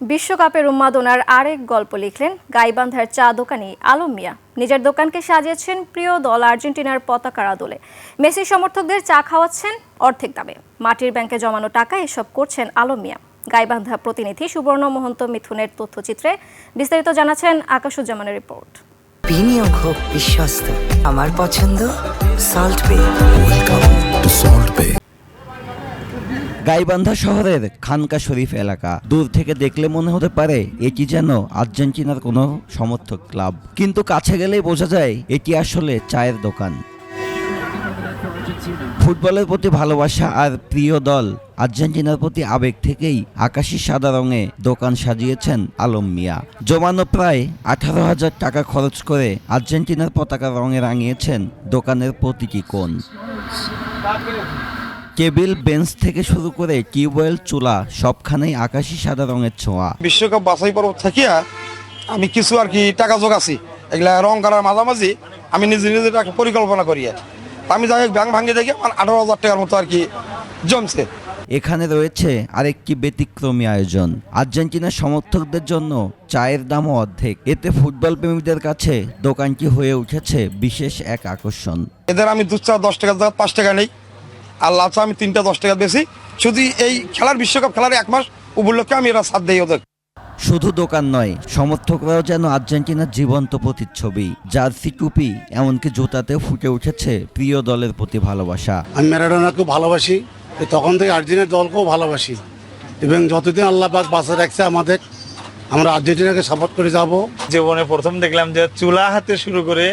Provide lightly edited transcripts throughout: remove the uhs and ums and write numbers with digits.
বিশ্বকাপের উন্মাদনার আরেক গল্প লিখলেন গাইবান্ধার চা দোকানি আলম মিয়া। নিজের দোকানকে সাজিয়েছেন প্রিয় দল আর্জেন্টিনার পতাকার আদলে। মেসি সমর্থকদের চা খাওয়াচ্ছেন অর্ধেক দামে। মাটির ব্যাংকে জমানো টাকা এসব করছেন আলম মিয়া। গাইবান্ধা প্রতিনিধি সুবর্ণ মহন্ত মিথুনের তথ্যচিত্রে বিস্তারিত জানাচ্ছেন আকাশুজ্জামানের রিপোর্ট। বিনিয়োগ হোক বিশ্বস্ত, আমার পছন্দ সল্ট বে। গাইবান্ধা শহরের খানকা শরীফ এলাকা। দূর থেকে দেখলে মনে হতে পারে এটি যেন আর্জেন্টিনার কোনো সমর্থক ক্লাব, কিন্তু কাছে গেলেই বোঝা যায় এটি আসলে চায়ের দোকান। ফুটবলের প্রতি ভালোবাসা আর প্রিয় দল আর্জেন্টিনার প্রতি আবেগ থেকেই আকাশি সাদা রঙে দোকান সাজিয়েছেন আলম মিয়া। জমানো প্রায় 18,000 টাকা খরচ করে আর্জেন্টিনার পতাকা রঙে রাঙিয়েছেন দোকানের প্রতিটি কোণ। টেবিল বেঞ্চ থেকে শুরু করে টিউবওয়েল চুলা সবখানেই আকাশি সাদা রঙের ছোঁয়া। বিশ্বকাপ বাছাই পর্ব থাকিয়া আমি কিছু আর কি টাকা জোগাছি, এগুলা রং করার মাঝামাঝি আমি নিজে নিজে টাকা পরিকল্পনা করি। আমি যাই হোক ব্যাংক ভাঙিয়ে দেখি আমার 18,000 টাকার মতো আর কি জমছে। এখানে রয়েছে আরেকটি ব্যতিক্রমী আয়োজন। আর্জেন্টিনার সমর্থকদের জন্য চায়ের দামও অর্ধেক। এতে ফুটবল প্রেমীদের কাছে দোকানটি হয়ে উঠেছে বিশেষ এক আকর্ষণ। এদের আমি দুধ চা 10 টাকার জায়গায় 5 টাকা নেই, আর লাল চা আমি 3টা 10 টাকা বেশি। শুধু এই খেলার বিশ্বকাপ খেলার 1 মাস উপলক্ষে আমি এরা সাথ দেই ওদের। শুধু দোকান নয়, সমর্থকরাও যেন আর্জেন্টিনার জীবন্ত প্রতিচ্ছবি। জার্সি, টুপি, এমনকি জুতাতেও ফুটে উঠেছে প্রিয় দলের প্রতি ভালোবাসা। আমি ম্যারাডোনাকেও ভালোবাসি, তখন থেকে আর্জেন্টিনার দলকেও ভালোবাসি, এবং যতদিন আল্লাহ পাক বাঁচা রাখছে আমাদের, আমরা আর্জেন্টিনাকে সাপোর্ট করে যাব। জীবনে প্রথম দেখলাম যে চুলা হাতে শুরু করে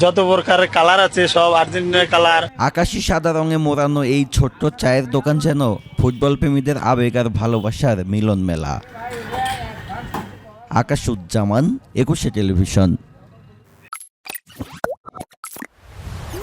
যত প্রকারের কালার আছে সব আর্জেন্টিনার কালার। আকাশি সাদা রঙে মোড়ানো এই ছোট্ট চায়ের দোকান যেন ফুটবল প্রেমীদের আবেগ আর ভালোবাসার মিলন মেলা। আকাশুজ্জামান, 21 টেলিভিশন।